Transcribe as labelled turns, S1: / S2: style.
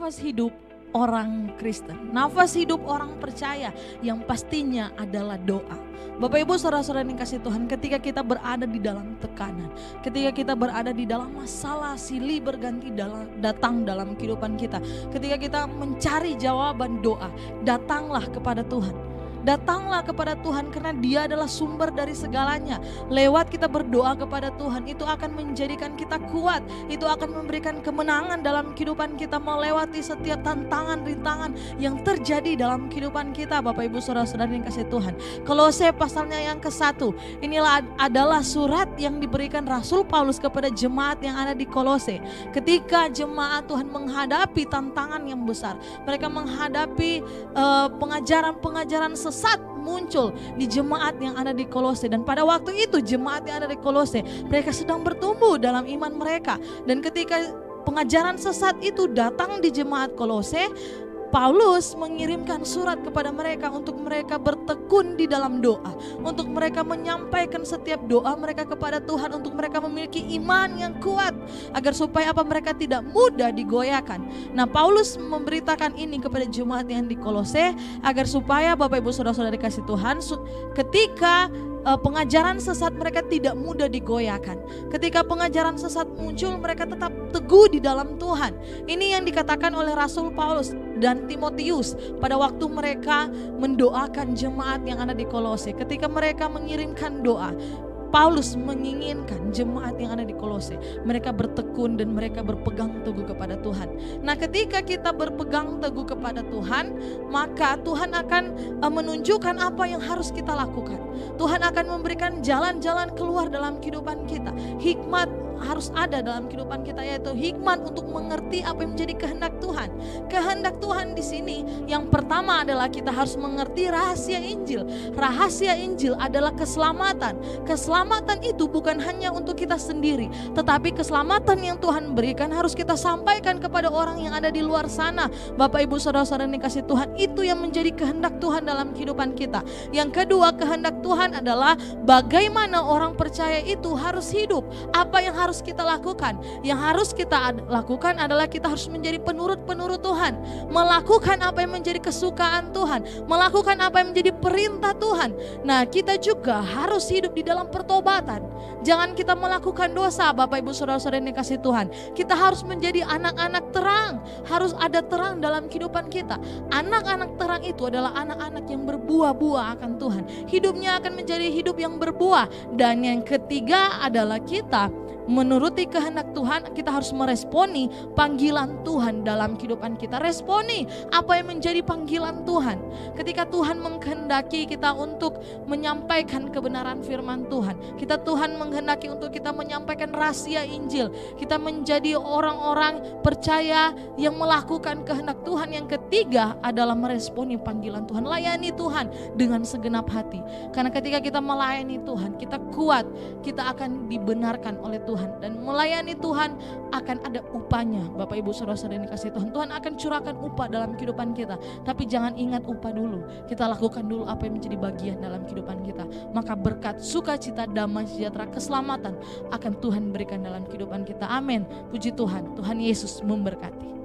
S1: nafas hidup orang Kristen, nafas hidup orang percaya yang pastinya adalah doa. Bapak Ibu saudara-saudara yang kasih Tuhan, ketika kita berada di dalam tekanan, ketika kita berada di dalam masalah silih berganti datang dalam kehidupan kita, ketika kita mencari jawaban doa, datanglah kepada Tuhan. Datanglah kepada Tuhan karena Dia adalah sumber dari segalanya. Lewat kita berdoa kepada Tuhan, itu akan menjadikan kita kuat. Itu akan memberikan kemenangan dalam kehidupan kita melewati setiap tantangan, rintangan yang terjadi dalam kehidupan kita. Bapak Ibu saudara-saudara yang kasih Tuhan, Kolose pasalnya yang ke-1, inilah adalah surat yang diberikan Rasul Paulus kepada jemaat yang ada di Kolose. Ketika jemaat Tuhan menghadapi tantangan yang besar, mereka menghadapi pengajaran sesat muncul di jemaat yang ada di Kolose. Dan pada waktu itu jemaat yang ada di Kolose, mereka sedang bertumbuh dalam iman mereka. Dan ketika pengajaran sesat itu datang di jemaat Kolose, Paulus mengirimkan surat kepada mereka untuk mereka bertekun di dalam doa, untuk mereka menyampaikan setiap doa mereka kepada Tuhan, untuk mereka memiliki iman yang kuat agar supaya mereka tidak mudah digoyahkan. Nah, Paulus memberitakan ini kepada jemaat yang di Kolose agar supaya Bapak Ibu saudara-saudara dikasih Tuhan, ketika pengajaran sesat mereka tidak mudah digoyahkan. Ketika pengajaran sesat muncul, mereka tetap teguh di dalam Tuhan. Ini yang dikatakan oleh Rasul Paulus dan Timotius pada waktu mereka mendoakan jemaat yang ada di Kolose. Ketika mereka mengirimkan doa, Paulus menginginkan jemaat yang ada di Kolose, mereka bertekun dan mereka berpegang teguh kepada Tuhan. Nah, ketika kita berpegang teguh kepada Tuhan, maka Tuhan akan menunjukkan apa yang harus kita lakukan. Tuhan akan memberikan jalan-jalan keluar dalam kehidupan kita. Hikmat harus ada dalam kehidupan kita, yaitu hikmat untuk mengerti apa yang menjadi kehendak Tuhan. Kehendak Tuhan di sini yang pertama adalah kita harus mengerti rahasia Injil. Rahasia Injil adalah keselamatan. Keselamatan itu bukan hanya untuk kita sendiri, tetapi keselamatan yang Tuhan berikan harus kita sampaikan kepada orang yang ada di luar sana. Bapak Ibu saudara-saudara yang dikasih Tuhan, itu yang menjadi kehendak Tuhan dalam kehidupan kita. Yang kedua, kehendak Tuhan adalah bagaimana orang percaya itu harus hidup. Apa yang harus kita lakukan? Yang harus kita lakukan adalah kita harus menjadi penurut-penurut Tuhan, melakukan apa yang menjadi kesukaan Tuhan, melakukan apa yang menjadi perintah Tuhan. Nah, kita juga harus hidup di dalam pertobatan. Jangan kita melakukan dosa, Bapak Ibu saudara-saudara yang dikasih Tuhan. Kita harus menjadi anak-anak terang, harus ada terang dalam kehidupan kita. Anak-anak terang itu adalah anak-anak yang berbuah-buah akan Tuhan. Hidupnya akan menjadi hidup yang berbuah. Dan yang ketiga adalah kita menuruti kehendak Tuhan, kita harus meresponi panggilan Tuhan dalam kehidupan kita. Responi apa yang menjadi panggilan Tuhan. Ketika Tuhan menghendaki kita untuk menyampaikan kebenaran firman Tuhan, Tuhan menghendaki untuk kita menyampaikan rahasia Injil, kita menjadi orang-orang percaya yang melakukan kehendak Tuhan. Yang ketiga adalah meresponi panggilan Tuhan. Layani Tuhan dengan segenap hati. Karena ketika kita melayani Tuhan, kita kuat, kita akan dibenarkan oleh Tuhan. Dan melayani Tuhan akan ada upahnya. Bapak Ibu saudara-saudara yang dikasih Tuhan, Tuhan akan curahkan upah dalam kehidupan kita. Tapi jangan ingat upah dulu, kita lakukan dulu apa yang menjadi bagian dalam kehidupan kita. Maka berkat, sukacita, damai sejahtera, keselamatan akan Tuhan berikan dalam kehidupan kita. Amin. Puji Tuhan. Tuhan Yesus memberkati.